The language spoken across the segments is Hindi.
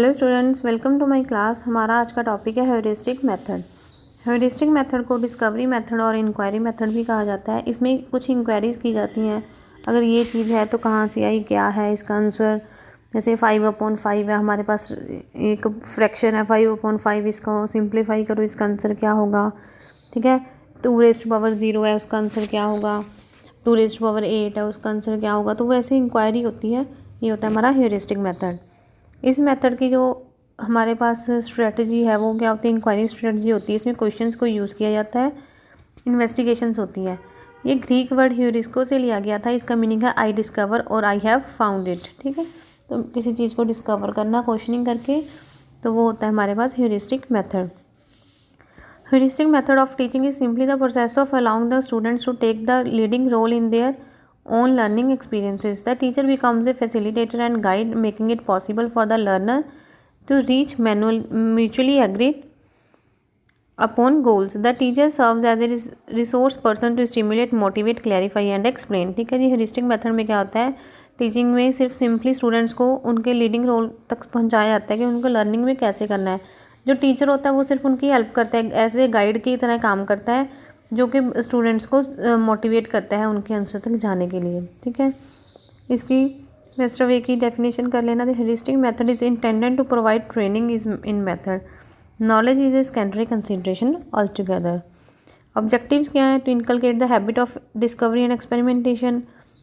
Hello students, welcome to my class. हमारा आज का टॉपिक है ह्यूरिस्टिक मेथड। ह्यूरिस्टिक मेथड को डिस्कवरी मेथड और इंक्वायरी मेथड भी कहा जाता है। इसमें कुछ इंक्वायरीज की जाती हैं, अगर ये चीज़ है तो कहाँ से आई, क्या है इसका आंसर। जैसे 5/5 है, हमारे पास एक फ्रैक्शन है 5/5, इसको सिंप्लीफाई करो, इसका आंसर क्या होगा। ठीक है, 2⁻0 है, उसका आंसर क्या होगा। 2⁸ है, उसका आंसर क्या होगा। तो वैसे इंक्वायरी होती है, ये होता है हमारा ह्यूरिस्टिक मेथड। इस मेथड की जो हमारे पास स्ट्रेटजी है वो क्या होती है, इंक्वायरी स्ट्रेटजी होती है। इसमें क्वेश्चंस को यूज़ किया जाता है, इन्वेस्टिगेशंस होती हैं। ये ग्रीक वर्ड ह्यूरिस्को से लिया गया था। इसका मीनिंग है आई डिस्कवर और आई हैव फाउंड इट। ठीक है, तो किसी चीज़ को डिस्कवर करना क्वेश्चनिंग करके, तो वो होता है हमारे पास heuristic method. Heuristic method of teaching is simply the process of allowing the students to take the leading role in their own learning experiences. The teacher becomes a facilitator and guide, making it possible for the learner to reach mutually agreed upon goals. The teacher serves as a resource person to stimulate, motivate, clarify and explain. ठीक है जी, ह्यूरिस्टिक मेथड में क्या होता है, टीचिंग में सिर्फ सिंपली स्टूडेंट्स को उनके लीडिंग रोल तक पहुंचाया जाता है कि उनको लर्निंग में कैसे करना है। जो टीचर होता है वो सिर्फ उनकी हेल्प करता है, ऐसे गाइड की तरह काम करता है, जो कि स्टूडेंट्स को मोटिवेट करता है उनके आंसर तक जाने के लिए। ठीक है, इसकी बेस्ट वे की डेफिनेशन कर लेना। The heuristic method is intended to provide training is in method, knowledge is a secondary consideration altogether. Objectives क्या है, to inculcate the habit of discovery and experimentation,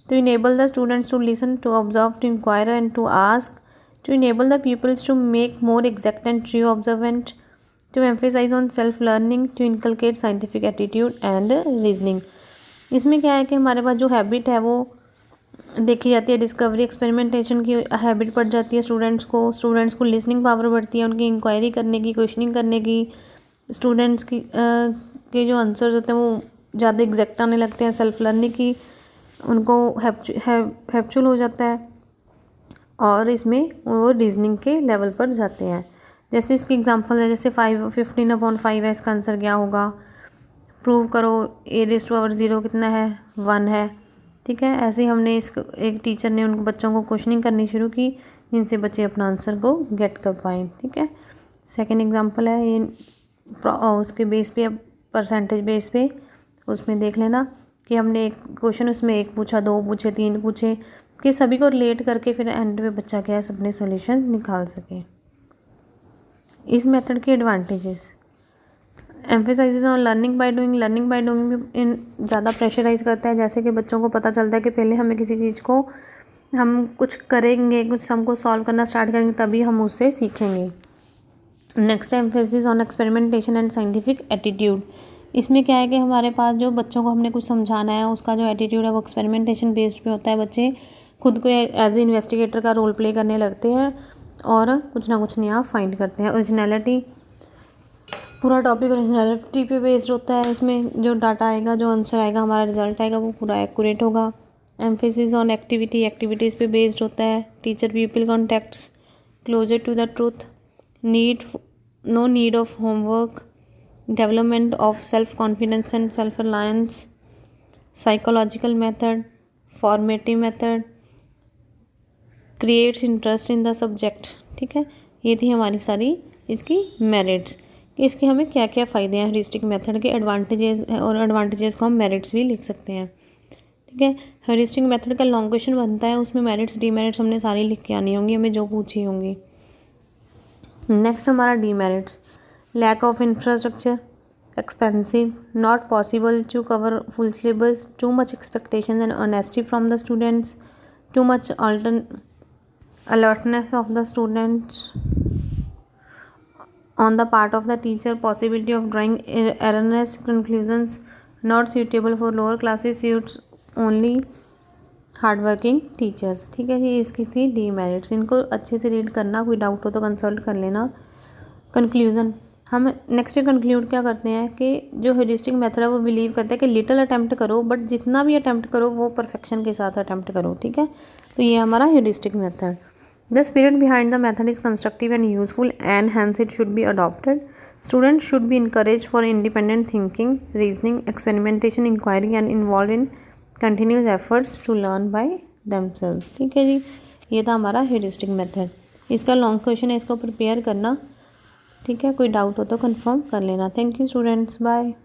to enable the students to listen, to observe, to inquire and to ask, to enable the pupils to make more exact and true observant, to emphasize on self learning, to inculcate scientific attitude and reasoning। इसमें क्या है कि हमारे पास जो हैबिट है वो देखी जाती है, डिस्कवरी एक्सपेरिमेंटेशन की हैबिट पड़ जाती है स्टूडेंट्स को लिसनिंग पावर बढ़ती है, उनकी इंक्वायरी करने की, क्वेश्चनिंग करने की, स्टूडेंट्स की के जो आंसर्स होते हैं वो ज़्यादा एग्जैक्ट आने लगते हैं, सेल्फ लर्निंग की उनको हैप्चुअल हो जाता है, और इसमें वो रीजनिंग के लेवल पर जाते हैं। जैसे इसकी एग्जांपल है, जैसे 15/5 है, इसका आंसर क्या होगा, प्रूव करो। a⁻0 कितना है, 1 है। ठीक है, ऐसे ही हमने एक टीचर ने उनको बच्चों को क्वेश्चनिंग करनी शुरू की, जिनसे बच्चे अपना आंसर को गेट कर पाएँ। ठीक है, सेकेंड एग्जाम्पल है ये उसके बेस पे, परसेंटेज बेस पे, उसमें देख लेना कि हमने एक क्वेश्चन उसमें 1 पूछा, 2 पूछे, 3 पूछे, कि सभी को रिलेट करके फिर एंड पे बच्चा क्या है अपने सॉल्यूशन निकाल सके। इस मेथड के advantages, emphasises on learning by doing in ज़्यादा प्रेशराइज करता है। जैसे कि बच्चों को पता चलता है कि पहले हमें किसी चीज़ को हम कुछ करेंगे, कुछ सम को सॉल्व करना स्टार्ट करेंगे, तभी हम उससे सीखेंगे। नेक्स्ट है emphasis on experimentation and scientific attitude. इसमें क्या है कि हमारे पास जो बच्चों को हमने कुछ समझाना है, उसका जो एटीट्यूड है वो एक्सपेरिमेंटेशन बेस्ड पे होता है। बच्चे खुद को एज ए इन्वेस्टिगेटर का रोल प्ले करने लगते हैं और कुछ ना कुछ नया फाइंड करते हैं। ओरिजिनलिटी, पूरा टॉपिक ओरिजिनलिटी पे बेस्ड होता है। इसमें जो डाटा आएगा, जो आंसर आएगा, हमारा रिजल्ट आएगा, वो पूरा एक्यूरेट होगा। एम्फेसिस ऑन एक्टिविटीज़ पे बेस्ड होता है। Teacher people contacts closer to the truth, no need of homework, development of self confidence and self reliance, psychological method, formative method, creates interest in the subject. ठीक है, ये थी हमारी सारी इसकी मेरिट्स, कि इसके हमें क्या क्या फ़ायदे हैं ह्यूरिस्टिक मेथड के, एडवांटेजेस और एडवांटेजेस को हम मेरिट्स भी लिख सकते हैं। ठीक है, ह्यूरिस्टिक मेथड का लॉन्ग क्वेश्चन बनता है, उसमें मेरिट्स डीमेरिट्स हमने सारी लिख के आनी होंगी, हमें जो पूछी होंगी। नेक्स्ट हमारा demerits, lack of infrastructure, expensive, not possible to cover full syllabus, too much expectations and honesty from the students, too much alertness of the students on the part of the teacher, possibility of drawing erroneous conclusions, not suitable for lower classes, suits only hardworking teachers. ठीक है, ये इसकी थी डीमेरिट्स। इनको अच्छे से रीड करना, कोई डाउट हो तो कंसल्ट कर लेना। कंक्लूज़न, हम नेक्स्ट कंक्लूड क्या करते हैं कि जो ह्यूरिस्टिक मेथड है वो बिलीव करता है कि लिटिल अटैम्प्ट करो, बट जितना भी अटैम्प्ट करो वो परफेक्शन के साथ अटैम्प्ट करो। ठीक है, तो ये हमारा heuristic method. The spirit behind the method is constructive and useful and hence it should be adopted. Students should be encourage for independent thinking, reasoning, experimentation, inquiry and involve in continuous efforts to learn by themselves. ठीक है जी, ये था हमारा ह्यूरिस्टिक मेथड। इसका लॉन्ग क्वेश्चन है, इसको प्रिपेयर करना, ठीक है। कोई डाउट हो तो कंफर्म कर लेना। Thank you students, bye.